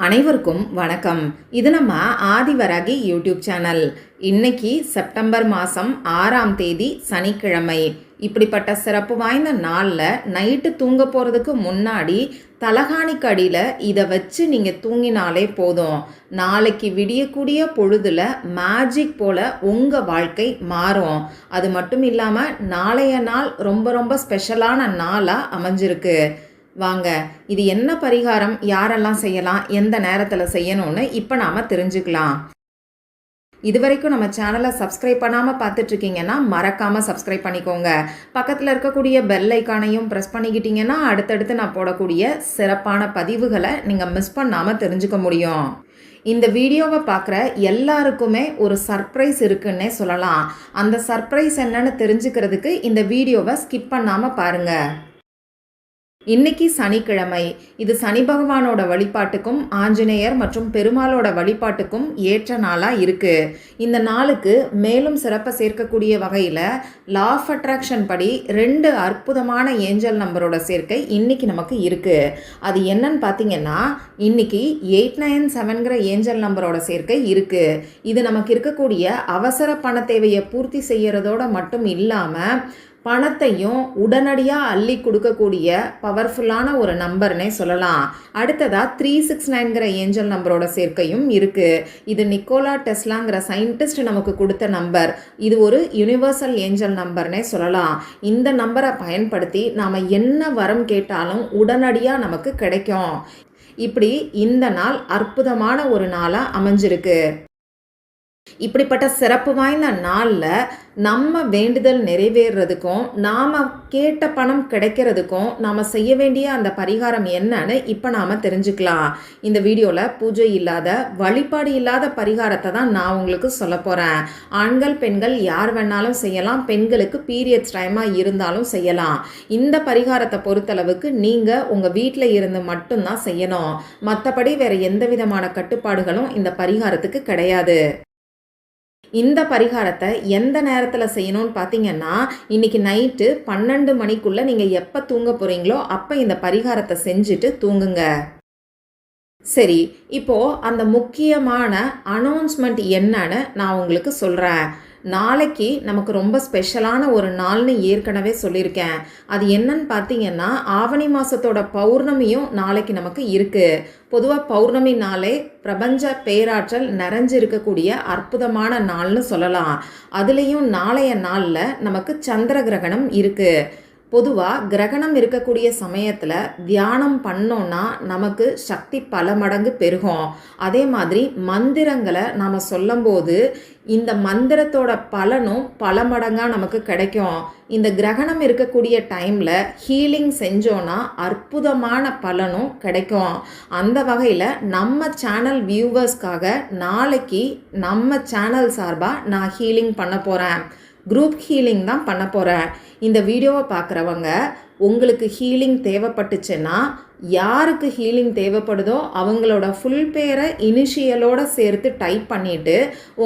அனைவருக்கும் வணக்கம். இது நம்ம ஆதிவராகி யூடியூப் சேனல். இன்னைக்கு செப்டம்பர் மாதம் 6ஆம் தேதி சனிக்கிழமை. இப்படிப்பட்ட சிறப்பு வாய்ந்த நாளில் நைட்டு தூங்க போகிறதுக்கு முன்னாடி தலகாணிக்கு அடியில் இதை வச்சு நீங்கள் தூங்கினாலே போதும். நாளைக்கு விடியக்கூடிய பொழுதில் மேஜிக் போல் உங்கள் வாழ்க்கை மாறும். அது மட்டும் இல்லாமல் நாளைய நாள் ரொம்ப ரொம்ப ஸ்பெஷலான நாளாக அமைஞ்சிருக்கு. வாங்க, இது என்ன பரிகாரம், யாரெல்லாம் செய்யலாம், எந்த நேரத்தில் செய்யணும்னு இப்போ நாம் தெரிஞ்சுக்கலாம். இதுவரைக்கும் நம்ம சேனலை சப்ஸ்கிரைப் பண்ணாமல் பார்த்துட்ருக்கீங்கன்னா மறக்காமல் சப்ஸ்கிரைப் பண்ணிக்கோங்க. பக்கத்தில் இருக்கக்கூடிய பெல் ஐக்கானையும் ப்ரெஸ் பண்ணிக்கிட்டீங்கன்னா அடுத்தடுத்து நான் போடக்கூடிய சிறப்பான பதிவுகளை நீங்கள் மிஸ் பண்ணாமல் தெரிஞ்சுக்க முடியும். இந்த வீடியோவை பார்க்குற எல்லாருக்குமே ஒரு சர்ப்ரைஸ் இருக்குன்னே சொல்லலாம். அந்த சர்ப்ரைஸ் என்னன்னு தெரிஞ்சுக்கிறதுக்கு இந்த வீடியோவை ஸ்கிப் பண்ணாமல் பாருங்கள். இன்னைக்கு சனிக்கிழமை. இது சனி பகவானோட வழிபாட்டுக்கும் ஆஞ்சநேயர் மற்றும் பெருமாளோட வழிபாட்டுக்கும் ஏற்ற நாளாக இருக்குது. இந்த நாளுக்கு மேலும் சிறப்பை சேர்க்கக்கூடிய வகையில் லா ஆஃப் அட்ராக்ஷன் படி 2 அற்புதமான ஏஞ்சல் நம்பரோட சேர்க்கை இன்னைக்கு நமக்கு இருக்குது. அது என்னன்னு பார்த்தீங்கன்னா, இன்னைக்கு 897ங்கிற ஏஞ்சல் நம்பரோட சேர்க்கை இருக்குது. இது நமக்கு இருக்கக்கூடிய அவசர பண தேவையை பூர்த்தி செய்கிறதோட மட்டும் இல்லாமல் பணத்தையும் உடனடியாக அள்ளி கொடுக்கக்கூடிய பவர்ஃபுல்லான ஒரு நம்பர்னே சொல்லலாம். அடுத்ததாக 369ங்கிற ஏஞ்சல் நம்பரோட சேர்க்கையும் இருக்குது. இது நிக்கோலா டெஸ்லாங்கிற சயின்டிஸ்ட் நமக்கு கொடுத்த நம்பர். இது ஒரு யுனிவர்சல் ஏஞ்சல் நம்பர்னே சொல்லலாம். இந்த நம்பரை பயன்படுத்தி நாம் என்ன வரம் கேட்டாலும் உடனடியாக நமக்கு கிடைக்கும். இப்படி இந்த நாள் அற்புதமான ஒரு நாளாக அமைஞ்சிருக்கு. இப்படிப்பட்ட சிறப்பு வாய்ந்த நாளில் நம்ம வேண்டுதல் நிறைவேறதுக்கும் நாம் கேட்ட பணம் கிடைக்கிறதுக்கும் நாம் செய்ய வேண்டிய அந்த பரிகாரம் என்னன்னு இப்போ நாம் தெரிஞ்சுக்கலாம். இந்த வீடியோவில் பூஜை இல்லாத, வழிபாடு இல்லாத பரிகாரத்தை தான் நான் உங்களுக்கு சொல்ல போகிறேன். ஆண்கள் பெண்கள் யார் வேணாலும் செய்யலாம். பெண்களுக்கு பீரியட்ஸ் டைமாக இருந்தாலும் செய்யலாம். இந்த பரிகாரத்தை பொறுத்தளவுக்கு நீங்கள் உங்கள் வீட்டில் இருந்து மட்டும்தான் செய்யணும். மற்றபடி வேறு எந்த விதமான கட்டுப்பாடுகளும் இந்த பரிகாரத்துக்கு கிடையாது. இந்த பரிகாரத்தை எந்த நேரத்தில் செய்யணும்னு பார்த்தீங்கன்னா, இன்றைக்கி நைட்டு 12 மணிக்குள்ளே நீங்கள் எப்போ தூங்க போகிறீங்களோ அப்போ இந்த பரிகாரத்தை செஞ்சுட்டு தூங்குங்க. சரி, இப்போது அந்த முக்கியமான அனௌன்ஸ்மெண்ட் என்னன்னு நான் உங்களுக்கு சொல்கிறேன். நாளைக்கு நமக்கு ரொம்ப ஸ்பெஷலான ஒரு நாள்னு ஏற்கனவே சொல்லியிருக்கேன். அது என்னன்னு பார்த்தீங்கன்னா, ஆவணி மாதத்தோட பௌர்ணமியும் நாளைக்கு நமக்கு இருக்குது. பொதுவாக பௌர்ணமி நாளே பிரபஞ்ச பேராற்றல் நிறைஞ்சிருக்கக்கூடிய அற்புதமான நாள்னு சொல்லலாம். அதுலேயும் நாளைய நாளில் நமக்கு சந்திர கிரகணம் இருக்குது. பொதுவாக கிரகணம் இருக்கக்கூடிய சமயத்தில் தியானம் பண்ணோன்னா நமக்கு சக்தி பல மடங்கு பெருகும். அதே மாதிரி மந்திரங்களை நாம் சொல்லும்போது இந்த மந்திரத்தோட பலனும் பல மடங்காக நமக்கு கிடைக்கும். இந்த கிரகணம் இருக்கக்கூடிய டைமில் ஹீலிங் செஞ்சோன்னா அற்புதமான பலனும் கிடைக்கும். அந்த வகையில் நம்ம சேனல் வியூவர்ஸ்க்காக நாளைக்கு நம்ம சேனல் சார்பாக நான் ஹீலிங் பண்ண போகிறேன். குரூப் ஹீலிங் தான் பண்ண போகிறேன். இந்த வீடியோவை பார்க்குறவங்க உங்களுக்கு ஹீலிங் தேவைப்பட்டுச்சுன்னா, யாருக்கு ஹீலிங் தேவைப்படுதோ அவங்களோட ஃபுல் பேரை இனிஷியலோடு சேர்த்து டைப் பண்ணிவிட்டு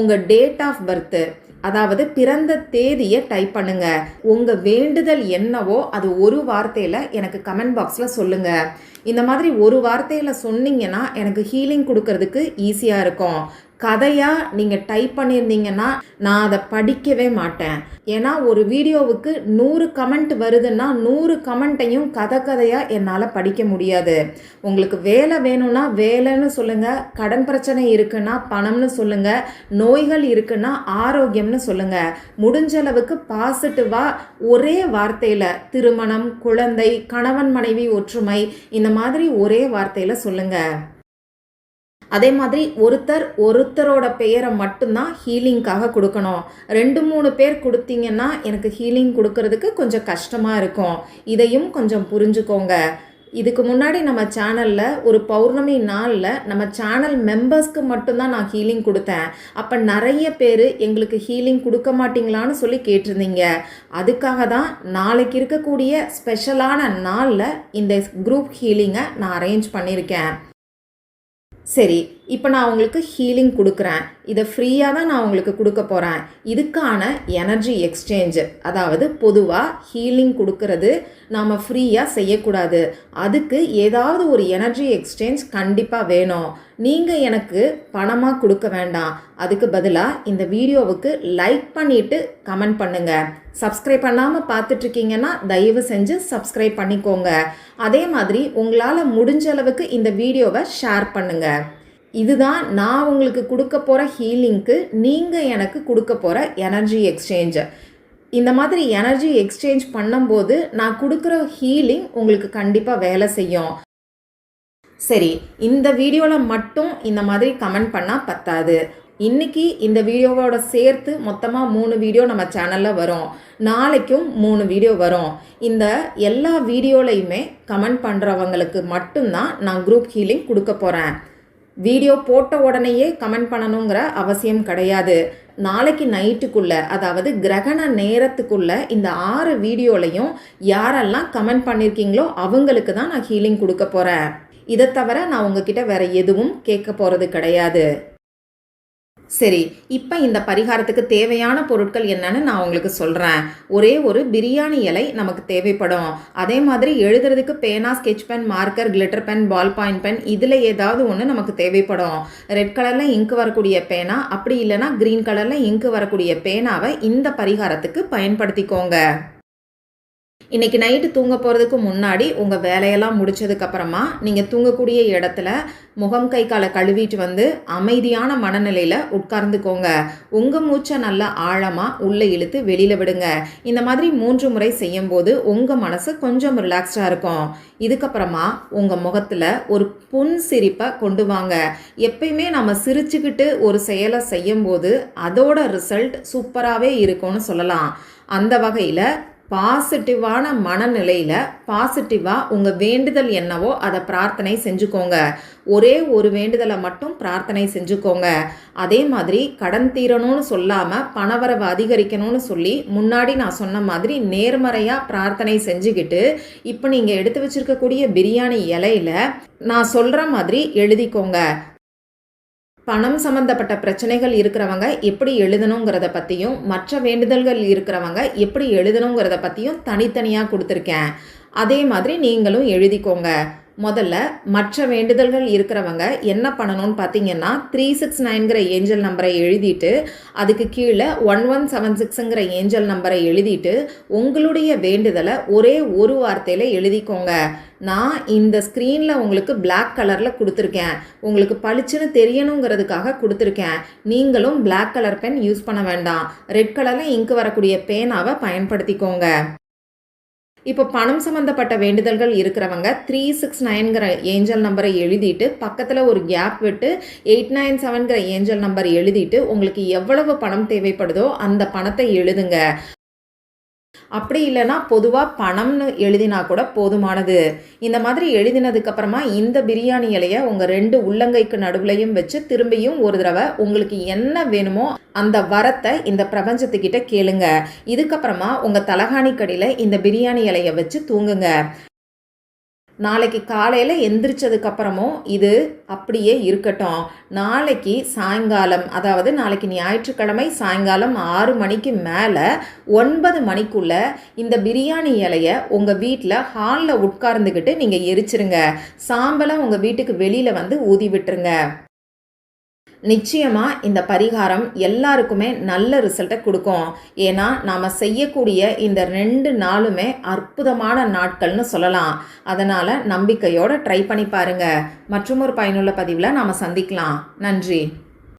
உங்கள் டேட் ஆஃப் பர்த்து, அதாவது பிறந்த தேதியை டைப் பண்ணுங்கள். உங்கள் வேண்டுதல் என்னவோ அது ஒரு வார்த்தையில் எனக்கு கமெண்ட் பாக்ஸில் சொல்லுங்கள். இந்த மாதிரி ஒரு வார்த்தையில் சொன்னீங்கன்னா எனக்கு ஹீலிங் கொடுக்கறதுக்கு ஈஸியாக இருக்கும். கதையாக நீங்கள் டைப் பண்ணியிருந்தீங்கன்னா நான் அதை படிக்கவே மாட்டேன். ஏன்னா ஒரு வீடியோவுக்கு 100 கமெண்ட் வருதுன்னா 100 கமெண்ட்டையும் கதையாக என்னால் படிக்க முடியாது. உங்களுக்கு வேலை வேணும்னா வேலைன்னு சொல்லுங்கள், கடன் பிரச்சனை இருக்குன்னா பணம்னு சொல்லுங்கள், நோய்கள் இருக்குன்னா ஆரோக்கியம்னு சொல்லுங்கள். முடிஞ்ச அளவுக்கு பாசிட்டிவாக ஒரே வார்த்தையில் திருமணம், குழந்தை, கணவன் மனைவி ஒற்றுமை, இந்த மாதிரி ஒரே வார்த்தையில் சொல்லுங்கள். அதே மாதிரி ஒருத்தரோட பெயரை மட்டும்தான் ஹீலிங்காக கொடுக்கணும். 2-3 பேர் கொடுத்தீங்கன்னா எனக்கு ஹீலிங் கொடுக்கறதுக்கு கொஞ்சம் கஷ்டமாக இருக்கும். இதையும் கொஞ்சம் புரிஞ்சுக்கோங்க. இதுக்கு முன்னாடி நம்ம சேனலில் ஒரு பௌர்ணமி நாளில் நம்ம சேனல் மெம்பர்ஸ்க்கு மட்டும்தான் நான் ஹீலிங் கொடுத்தேன். அப்போ நிறைய பேர் எங்களுக்கு ஹீலிங் கொடுக்க மாட்டிங்களான்னு சொல்லி கேட்டிருந்தீங்க. அதுக்காக தான் நாளைக்கு இருக்கக்கூடிய ஸ்பெஷலான நாளில் இந்த குரூப் ஹீலிங்கை நான் அரேஞ்ச் பண்ணியிருக்கேன். சரி, இப்போ நான் உங்களுக்கு ஹீலிங் கொடுக்குறேன். இதை ஃப்ரீயாக தான் நான் உங்களுக்கு கொடுக்க போகிறேன். இதுக்கான எனர்ஜி எக்ஸ்சேஞ்ச், அதாவது பொதுவாக ஹீலிங் கொடுக்கறது நாம் ஃப்ரீயாக செய்யக்கூடாது. அதுக்கு ஏதாவது ஒரு எனர்ஜி எக்ஸ்சேஞ்ச் கண்டிப்பாக வேணும். நீங்கள் எனக்கு பணமாக கொடுக்க வேண்டாம். அதுக்கு பதிலாக இந்த வீடியோவுக்கு லைக் பண்ணிவிட்டு கமெண்ட் பண்ணுங்கள். சப்ஸ்கிரைப் பண்ணாமல் பார்த்துட்ருக்கீங்கன்னா தயவு செஞ்சு சப்ஸ்கிரைப் பண்ணிக்கோங்க. அதே மாதிரி உங்களால் முடிஞ்ச அளவுக்கு இந்த வீடியோவை ஷேர் பண்ணுங்கள். இதுதான் நான் உங்களுக்கு கொடுக்க போகிற ஹீலிங்க்கு நீங்கள் எனக்கு கொடுக்க போகிற எனர்ஜி எக்ஸ்சேஞ்ச். இந்த மாதிரி எனர்ஜி எக்ஸ்சேஞ்ச் பண்ணும்போது நான் கொடுக்குற ஹீலிங் உங்களுக்கு கண்டிப்பாக வேலை செய்யும். சரி, இந்த வீடியோவில் மட்டும் இந்த மாதிரி கமெண்ட் பண்ணால் பத்தாது. இன்றைக்கி இந்த வீடியோவோட சேர்த்து மொத்தமாக 3 வீடியோ நம்ம சேனலில் வரும். நாளைக்கும் 3 வீடியோ வரும். இந்த எல்லா வீடியோலையுமே கமெண்ட் பண்ணுறவங்களுக்கு மட்டும்தான் நான் குரூப் ஹீலிங் கொடுக்க போகிறேன். வீடியோ போட்ட உடனேயே கமெண்ட் பண்ணணுங்கிற அவசியம் கிடையாது. நாளைக்கு நைட்டுக்குள்ளே, அதாவது கிரகண நேரத்துக்குள்ளே இந்த 6 வீடியோலையும் யாரெல்லாம் கமெண்ட் பண்ணியிருக்கீங்களோ அவங்களுக்கு தான் நான் ஹீலிங் கொடுக்க போகிறேன். இதை தவிர நான் உங்ககிட்ட வேறு எதுவும் கேட்க போகிறது கிடையாது. சரி, இப்போ இந்த பரிகாரத்துக்கு தேவையான பொருட்கள் என்னன்னு நான் உங்களுக்கு சொல்கிறேன். ஒரே ஒரு பிரியாணி இலை நமக்கு தேவைப்படும். அதே மாதிரி எழுதுறதுக்கு பேனா, sketch pen, marker, glitter pen, ball point pen, இதில் ஏதாவது ஒன்று நமக்கு தேவைப்படும். ரெட் கலரில் இங்கு வரக்கூடிய பேனா, அப்படி இல்லைனா க்ரீன் கலரில் இங்கு வரக்கூடிய பேனாவை இந்த பரிகாரத்துக்கு பயன்படுத்திக்கோங்க. இன்றைக்கி நைட்டு தூங்க போகிறதுக்கு முன்னாடி உங்கள் வேலையெல்லாம் முடித்ததுக்கப்புறமா நீங்கள் தூங்கக்கூடிய இடத்துல முகம் கை காலை கழுவிட்டு வந்து அமைதியான மனநிலையில் உட்கார்ந்துக்கோங்க. உங்கள் மூச்சை நல்லா ஆழமாக உள்ளே இழுத்து வெளியில் விடுங்க. இந்த மாதிரி 3 முறை செய்யும்போது உங்கள் மனசு கொஞ்சம் ரிலாக்ஸ்டாக இருக்கும். இதுக்கப்புறமா உங்கள் முகத்தில் ஒரு புன்சிரிப்பை கொண்டு வாங்க. எப்பயுமே நம்ம சிரிச்சுக்கிட்டு ஒரு செயலை செய்யும்போது அதோட ரிசல்ட் சூப்பராகவே இருக்கும்னு சொல்லலாம். அந்த வகையில் பாசிட்டிவான மனநிலையில் பாசிட்டிவாக உங்கள் வேண்டுதல் என்னவோ அதை பிரார்த்தனை செஞ்சுக்கோங்க. ஒரே ஒரு வேண்டுதலை மட்டும் பிரார்த்தனை செஞ்சுக்கோங்க. அதே மாதிரி கடன் தீரணும்னு சொல்லாமல் பணவரவு அதிகரிக்கணும்னு சொல்லி முன்னாடி நான் சொன்ன மாதிரி நேர்மறையாக பிரார்த்தனை செஞ்சுக்கிட்டு இப்போ நீங்கள் எடுத்து வச்சுருக்கக்கூடிய பிரியாணி இலையில் நான் சொல்கிற மாதிரி எழுதிக்கோங்க. பணம் சம்மந்தப்பட்ட பிரச்சனைகள் இருக்கிறவங்க எப்படி எழுதணுங்கிறத பற்றியும், மற்ற வேண்டுதல்கள் இருக்கிறவங்க எப்படி எழுதணுங்கிறத பற்றியும் தனித்தனியாக கொடுத்துருக்கேன். அதே மாதிரி நீங்களும் எழுதிக்கோங்க. முதல்ல மற்ற வேண்டுதல்கள் இருக்கிறவங்க என்ன பண்ணணும்னு பார்த்தீங்கன்னா 369ங்கிற ஏஞ்சல் நம்பரை எழுதிட்டு அதுக்கு கீழே 1176ங்கிற ஏஞ்சல் நம்பரை எழுதிட்டு உங்களுடைய வேண்டுதலை ஒரே ஒரு வார்த்தையில் எழுதிக்கோங்க. நான் இந்த ஸ்க்ரீனில் உங்களுக்கு பிளாக் கலரில் கொடுத்துருக்கேன். உங்களுக்கு பளிச்சுன்னு தெரியணுங்கிறதுக்காக கொடுத்துருக்கேன். நீங்களும் பிளாக் கலர் பென் யூஸ் பண்ண வேண்டாம். ரெட் கலரில் இங்கு வரக்கூடிய பேனாவை பயன்படுத்திக்கோங்க. இப்போ பணம் சம்மந்தப்பட்ட வேண்டுதல்கள் இருக்கிறவங்க 369ங்கிற ஏஞ்சல் நம்பரை எழுதிட்டு பக்கத்தில் ஒரு கேப் விட்டு 897ங்கிற ஏஞ்சல் நம்பர் எழுதிட்டு உங்களுக்கு எவ்வளவு பணம் தேவைப்படுதோ அந்த பணத்தை எழுதுங்க. அப்படி இல்லைன்னா பொதுவாக பணம்னு எழுதினா கூட போதுமானது. இந்த மாதிரி எழுதினதுக்கப்புறமா இந்த பிரியாணி இலையை உங்கள் 2 உள்ளங்கைக்கு நடுவுலையும் வச்சு திரும்பியும் ஒரு தடவை உங்களுக்கு என்ன வேணுமோ அந்த வரத்தை இந்த பிரபஞ்சத்துக்கிட்ட கேளுங்க. இதுக்கப்புறமா உங்கள் தலகாணிக்கடியில் இந்த பிரியாணி இலையை வச்சு தூங்குங்க. நாளைக்கு காலையில் எந்திரிச்சதுக்கப்புறமும் இது அப்படியே இருக்கட்டும். நாளைக்கு சாயங்காலம், அதாவது நாளைக்கு ஞாயிற்றுக்கிழமை சாயங்காலம் 6 மணிக்கு மேலே 9 மணிக்குள்ளே இந்த பிரியாணி இலையை உங்கள் வீட்டில் ஹாலில் உட்கார்ந்துக்கிட்டு நீங்கள் எரிச்சிருங்க. சாம்பலை உங்கள் வீட்டுக்கு வெளியில் வந்து ஊதி விட்டுருங்க. நிச்சயமாக இந்த பரிகாரம் எல்லாருக்குமே நல்ல ரிசல்ட்டை கொடுக்கும். ஏன்னா நாம் செய்யக்கூடிய இந்த 2 நாளுமே அற்புதமான நாட்கள்னு சொல்லலாம். அதனால் நம்பிக்கையோடு ட்ரை பண்ணி பாருங்கள். மற்றும் ஒரு பயனுள்ள பதிவில் நாம் சந்திக்கலாம். நன்றி.